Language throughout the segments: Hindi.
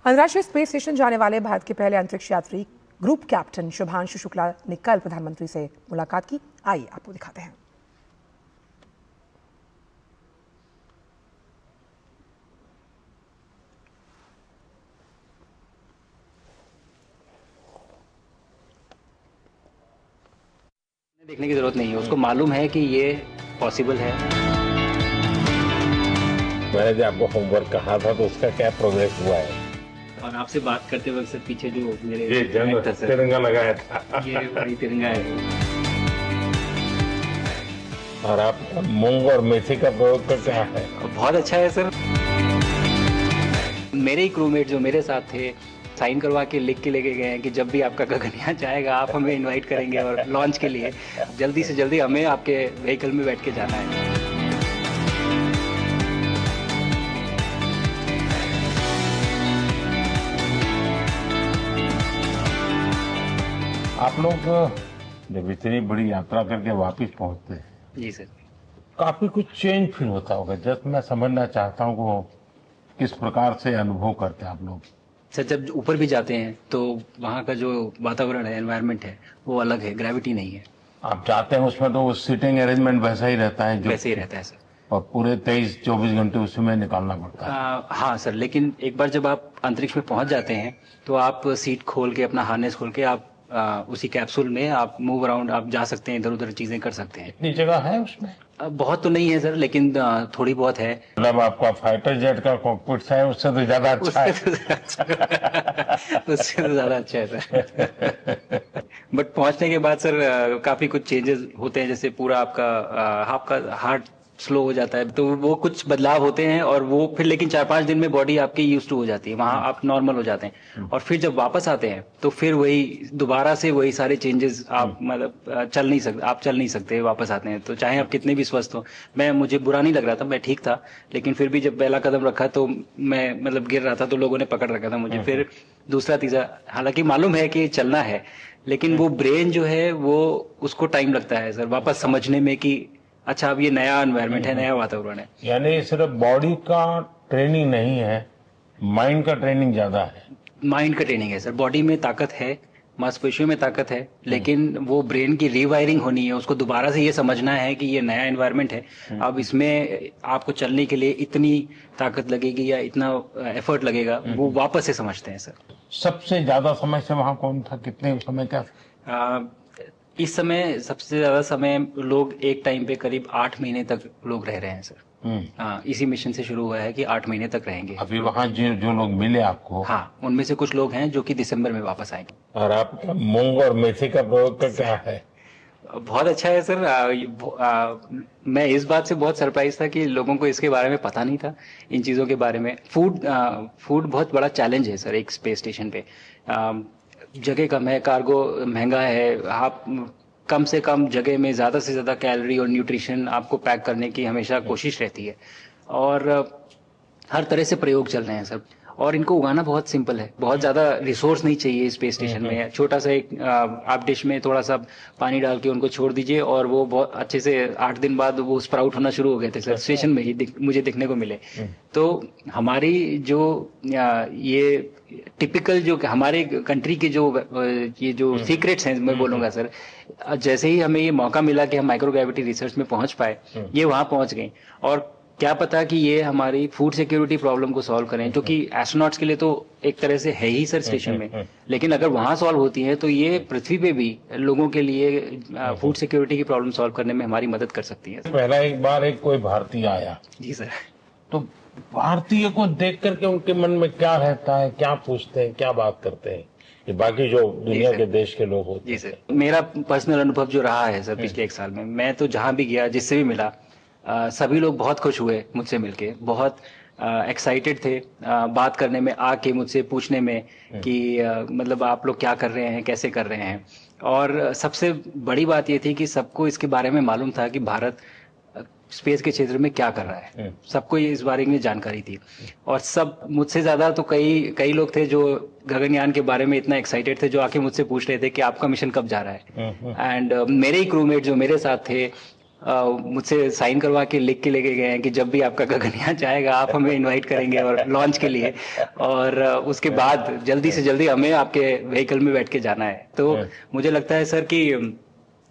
अंतर्राष्ट्रीय स्पेस स्टेशन जाने वाले भारत के पहले अंतरिक्ष यात्री ग्रुप कैप्टन शुभांशु शुक्ला ने कल प्रधानमंत्री से मुलाकात की। आइए आपको दिखाते हैं। देखने की जरूरत नहीं है, उसको मालूम है कि ये पॉसिबल है। मैंने जो आपको होमवर्क कहा था तो उसका क्या प्रोग्रेस हुआ है? और आपसे बात करते वक्त सर पीछे जो मेरे ये जंग तिरंगा लगाया था, ये वही तिरंगा है। और आप मूंग और मेथी का प्रयोग का क्या है? बहुत अच्छा है सर। मेरे ही क्रूमेट जो मेरे साथ थे साइन करवा के लिख के लेके गए हैं कि जब भी आपका गगनयान जाएगा आप हमें इनवाइट करेंगे और लॉन्च के लिए जल्दी से जल्दी हमें आपके व्हीकल में बैठ के जाना है। आप लोग जब इतनी बड़ी यात्रा करके वापस पहुंचते हैं, जी सर, काफी कुछ चेंज फील होता होगा। जस्ट मैं समझना चाहता हूँ वो किस प्रकार से अनुभव करते हैं आप लोग। सर जब ऊपर भी जाते हैं तो वहाँ का जो वातावरण है, एनवायरनमेंट है, वो अलग है, ग्रेविटी नहीं है। आप जाते हैं उसमें तो सीटिंग अरेंजमेंट वैसा ही रहता है, जो वैसे ही रहता है सर। और पूरे 23-24 घंटे उसमें निकालना पड़ता है। हाँ सर, लेकिन एक बार जब आप अंतरिक्ष में पहुंच जाते हैं तो आप सीट खोल के, अपना हार्नेस खोल के आप उसी कैप्सूल में आप मूव अराउंड आप जा सकते हैं, इधर उधर चीजें कर सकते हैं। इतनी जगह है उसमें? बहुत तो नहीं है सर, लेकिन थोड़ी बहुत है। मतलब आपका फाइटर जेट का कॉकपिट है, उससे तो ज्यादा अच्छा है। उससे तो ज्यादा अच्छा है सर। बट पहुंचने के बाद सर काफी कुछ चेंजेस होते हैं, जैसे पूरा आपका हार्ट स्लो हो जाता है, तो वो कुछ बदलाव होते हैं और वो फिर लेकिन 4-5 दिन में बॉडी आपकी यूज टू हो जाती है, वहां आप नॉर्मल हो जाते हैं। और फिर जब वापस आते हैं तो फिर वही दोबारा से वही सारे चेंजेस आप मतलब चल नहीं सकते वापस आते हैं तो, चाहे आप कितने भी स्वस्थ हो। मुझे बुरा नहीं लग रहा था, मैं ठीक था, लेकिन फिर भी जब पहला कदम रखा तो मैं मतलब गिर रहा था तो लोगों ने पकड़ रखा था मुझे। फिर दूसरा तीसरा, हालांकि मालूम है कि चलना है, लेकिन वो ब्रेन जो है वो उसको टाइम लगता है सर वापस समझने में कि अच्छा अब ये नया एनवायरनमेंट है, नया वातावरण है। यानी सिर्फ बॉडी का ट्रेनिंग नहीं है, माइंड का ट्रेनिंग ज्यादा है। माइंड का ट्रेनिंग है सर। बॉडी में ताकत है, मांसपेशियों में ताकत है, लेकिन वो ब्रेन की रीवायरिंग होनी है, उसको दोबारा से ये समझना है कि ये नया एनवायरनमेंट है। अब इसमें आपको चलने के लिए इतनी ताकत लगेगी या इतना एफर्ट लगेगा, वो वापस से समझते हैं सर। सबसे ज्यादा समय से वहां कौन था, कितने समय का? इस समय सबसे ज्यादा समय लोग एक टाइम पे करीब 8 महीने तक लोग रह रहे हैं सर। हाँ, इसी मिशन से शुरू हुआ है कि 8 महीने तक रहेंगे। अभी वहाँ जो लोग मिले आपको? हाँ, उनमें से कुछ लोग हैं जो कि दिसंबर में वापस आएंगे। और आपका मूंग और मेथी का प्रयोग का क्या है? बहुत अच्छा है सर। मैं इस बात से बहुत सरप्राइज था कि लोगों को इसके बारे में पता नहीं था, इन चीजों के बारे में। फूड बहुत बड़ा चैलेंज है सर एक स्पेस स्टेशन पे। जगह कम है, कार्गो महंगा है, आप कम से कम जगह में ज़्यादा से ज़्यादा कैलोरी और न्यूट्रिशन आपको पैक करने की हमेशा कोशिश रहती है। और हर तरह से प्रयोग चल रहे हैं सर, और इनको उगाना बहुत सिंपल है, बहुत ज़्यादा रिसोर्स नहीं चाहिए स्पेस स्टेशन में। छोटा सा एक आप डिश में थोड़ा सा पानी डाल के उनको छोड़ दीजिए और वो बहुत अच्छे से 8 दिन बाद वो स्प्राउट होना शुरू हो गए थे सर, स्टेशन में ही मुझे देखने को मिले। तो हमारी जो ये टिपिकल जो हमारे कंट्री के जो ये जो सीक्रेट्स हैं, मैं बोलूंगा सर, जैसे ही हमें ये मौका मिला कि हम माइक्रोग्रेविटी रिसर्च में पहुंच पाए, ये वहां पहुंच गए। और क्या पता कि ये हमारी फूड सिक्योरिटी प्रॉब्लम को सॉल्व करें, जो कि एस्ट्रोनॉट्स के लिए तो एक तरह से है ही सर स्टेशन में, लेकिन अगर वहां सॉल्व होती है तो ये पृथ्वी पे भी लोगों के लिए फूड सिक्योरिटी की प्रॉब्लम सॉल्व करने में हमारी मदद कर सकती है। पहला एक बार एक कोई भारतीय आया। जी सर। तो भारतीय को देख करके उनके मन में क्या रहता है, क्या पूछते हैं, क्या बात करते हैं, ये बाकी जो दुनिया के देश के लोग होते हैं? जी सर, मेरा पर्सनल अनुभव जो रहा है सर पिछले 1 साल में, मैं तो जहां भी गया, जिससे भी मिला, सभी लोग बहुत खुश हुए मुझसे मिलके, बहुत एक्साइटेड थे बात करने में, आके मुझसे पूछने में कि मतलब आप लोग क्या कर रहे हैं, कैसे कर रहे हैं। और सबसे बड़ी बात ये थी कि सबको इसके बारे में मालूम था कि भारत स्पेस के क्षेत्र में क्या कर रहा है, सबको ये इस बारे में जानकारी थी। और सब मुझसे ज्यादा तो कई लोग थे जो गगनयान के बारे में इतना एक्साइटेड थे, जो आके मुझसे पूछ रहे थे कि आपका मिशन कब जा रहा है। एंड मेरे ही क्रूमेट जो मेरे साथ थे, मुझसे साइन करवा के लिख के लेके गए हैं कि जब भी आपका गगनयान जाएगा आप हमें इनवाइट करेंगे और लॉन्च के लिए, और उसके बाद जल्दी से जल्दी हमें आपके व्हीकल में बैठ के जाना है। तो मुझे लगता है सर कि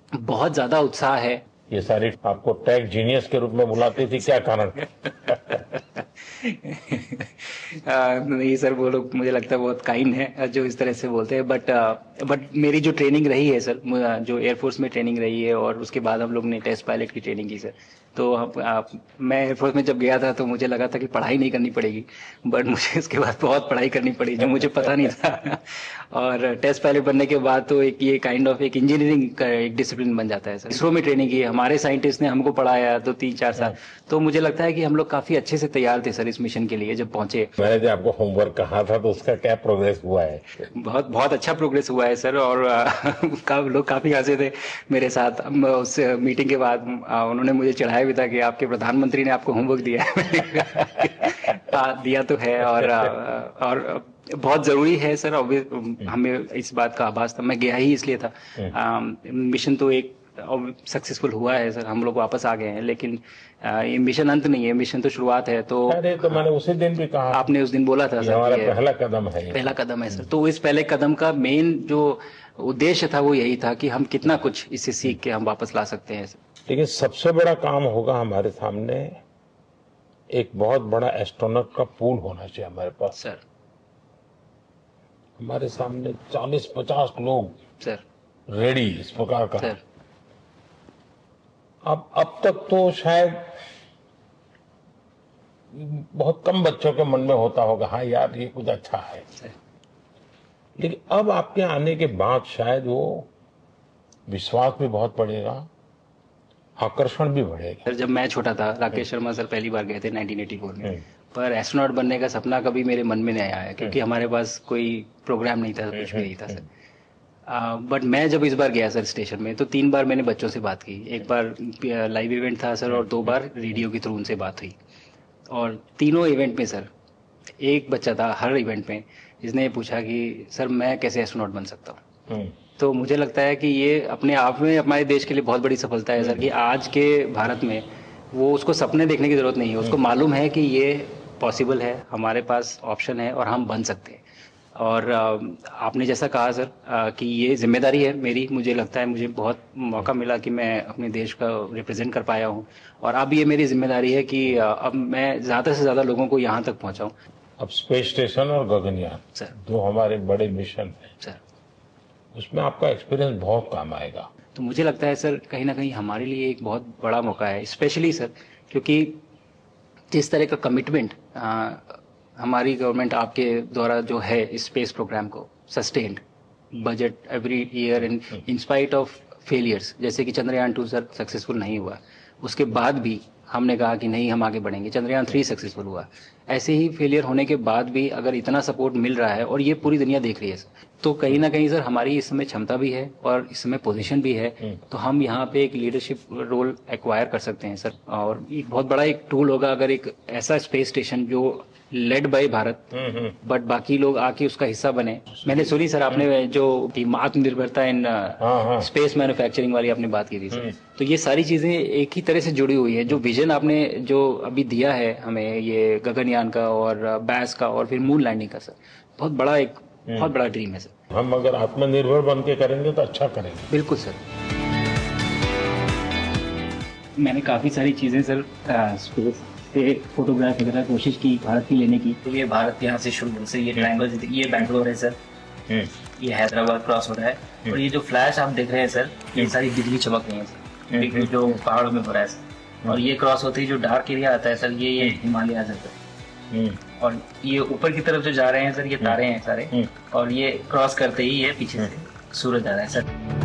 बहुत ज्यादा उत्साह है। ये सारी आपको टेक जीनियस के रूप में बुलाती थी, क्या कारण? नहीं सर, वो लोग मुझे लगता है बहुत काइंड है जो इस तरह से बोलते हैं, बट मेरी जो ट्रेनिंग रही है सर, जो एयरफोर्स में ट्रेनिंग रही है और उसके बाद हम लोग ने टेस्ट पायलट की ट्रेनिंग की सर। तो मैं एयरफोर्स में जब गया था तो मुझे लगा था कि पढ़ाई नहीं करनी पड़ेगी, बट मुझे इसके बाद बहुत पढ़ाई करनी पड़ी जो मुझे पता नहीं था। और टेस्ट पायलट बनने के बाद तो एक ये काइंड ऑफ एक इंजीनियरिंग का एक डिसिप्लिन बन जाता है सर। इसरो में ट्रेनिंग की, हमारे साइंटिस्ट ने हमको पढ़ाया 2-3-4 साल, तो मुझे लगता है कि हम लोग काफी अच्छे से तैयार थे सर इस मिशन के लिए जब पहुंचे। मैंने जो आपको होमवर्क कहा था तो उसका क्या प्रोग्रेस हुआ है? बहुत बहुत अच्छा प्रोग्रेस हुआ है सर, और लोग काफी हंसे थे मेरे साथ। उस मीटिंग के बाद उन्होंने मुझे चढ़ाया भी था कि आपके प्रधानमंत्री ने आपको होमवर्क दिया है। दिया तो है, और बहुत जरूरी है सर। हमें इस बात का आभास था, मैं गया ही इसलिए था। मिशन तो एक सक्सेसफुल हुआ है सर, हम लोग वापस आ गए हैं, लेकिन ये मिशन अंत नहीं है, मिशन तो शुरुआत है। तो अरे तो मैंने उसी दिन भी कहा, आपने उस दिन बोला था सर, हमारा पहला कदम है, पहला कदम है सर। तो इस पहले कदम का मेन जो उद्देश्य था वो यही था कि हम कितना कुछ इससे सीख के हम वापस ला सकते हैं सर। लेकिन सबसे बड़ा काम होगा हमारे सामने, एक बहुत बड़ा एस्ट्रोनॉट का पूल होना चाहिए हमारे पास सर। हमारे सामने 40-50 लोग सर रेडी इस प्रकार का सर। अब तक तो शायद बहुत कम बच्चों के मन में होता होगा, हाँ यार ये कुछ अच्छा है, लेकिन अब आपके आने के बाद शायद वो विश्वास भी बहुत बढ़ेगा, आकर्षण भी बढ़ेगा। सर जब मैं छोटा था, राकेश शर्मा सर पहली बार गए थे 1984 में, पर एस्ट्रोनॉट बनने का सपना कभी मेरे मन में नहीं आया, क्योंकि हमारे पास कोई प्रोग्राम नहीं था, कुछ भी नहीं था सर। बट मैं जब इस बार गया सर स्टेशन में, तो 3 बार मैंने बच्चों से बात की। एक बार लाइव इवेंट था सर, और 2 बार रेडियो के थ्रू उनसे बात हुई। और तीनों इवेंट में सर एक बच्चा था हर इवेंट में जिसने पूछा कि सर मैं कैसे एस्ट्रोनॉट बन सकता हूँ। तो मुझे लगता है कि ये अपने आप में हमारे देश के लिए बहुत बड़ी सफलता है सर, कि आज के भारत में वो उसको सपने देखने की जरूरत नहीं है, उसको मालूम है कि ये पॉसिबल है, हमारे पास ऑप्शन है और हम बन सकते हैं। और आपने जैसा कहा सर कि ये जिम्मेदारी है मेरी, मुझे लगता है मुझे बहुत मौका मिला कि मैं अपने देश का रिप्रेजेंट कर पाया हूँ, और अब ये मेरी जिम्मेदारी है कि अब मैं ज़्यादा से ज़्यादा लोगों को यहाँ तक पहुँचाऊँ। अब स्पेस स्टेशन और गगनयान सर, 2 हमारे बड़े मिशन हैं सर, उसमें आपका एक्सपीरियंस बहुत काम आएगा। तो मुझे लगता है सर कहीं ना कहीं हमारे लिए एक बहुत बड़ा मौका है, स्पेशली सर क्योंकि जिस तरह का कमिटमेंट हमारी गवर्नमेंट आपके द्वारा जो है इस स्पेस प्रोग्राम को, sustained budget every year in spite of failures, जैसे कि चंद्रयान 2 सर सक्सेसफुल नहीं हुआ, उसके बाद भी हमने कहा कि नहीं हम आगे बढ़ेंगे, चंद्रयान 3 सक्सेसफुल हुआ। ऐसे ही फेलियर होने के बाद भी अगर इतना सपोर्ट मिल रहा है और ये पूरी दुनिया देख रही है सर, तो कहीं ना कहीं सर हमारी इस समय क्षमता भी है और इस समय पोजीशन भी है, तो हम यहाँ पे एक लीडरशिप रोल एक्वायर कर सकते हैं सर। और एक बहुत बड़ा एक टूल होगा अगर एक ऐसा स्पेस स्टेशन जो लेड बाय भारत बट बाकी लोग आके उसका हिस्सा बने। मैंने सुनी सर आपने जो आत्मनिर्भरता इन स्पेस मैन्युफैक्चरिंग वाली आपने बात की थी सर, तो ये सारी चीजें एक ही तरह से जुड़ी हुई है। जो विजन आपने जो अभी दिया है हमें, ये गगनयान का और बैस का और फिर मून लैंडिंग का सर, बहुत बड़ा ड्रीम है सर। हम अगर आत्मनिर्भर बन के करेंगे तो अच्छा करेंगे। बिल्कुल सर। मैंने काफी सारी चीजें सर स्पेस से फोटोग्राफ वगैरह कोशिश की भारत की लेने की। तो ये भारत यहाँ से शुरू से ये ट्रायंगल, ये बैंगलोर है सर, ये हैदराबाद क्रॉस हो रहा है, और ये जो फ्लैश आप देख रहे हैं सर, ये सारी बिजली चमक रही है सर, बिजली जो पहाड़ों में हो रहा है सर। और ये क्रॉस होती है जो डार्क एरिया आता है सर, ये हिमालय आ जाता है। और ये ऊपर की तरफ जो जा रहे हैं सर, ये तारे हैं सारे, और ये क्रॉस करते ही ये पीछे से सूरज आ रहा है सर।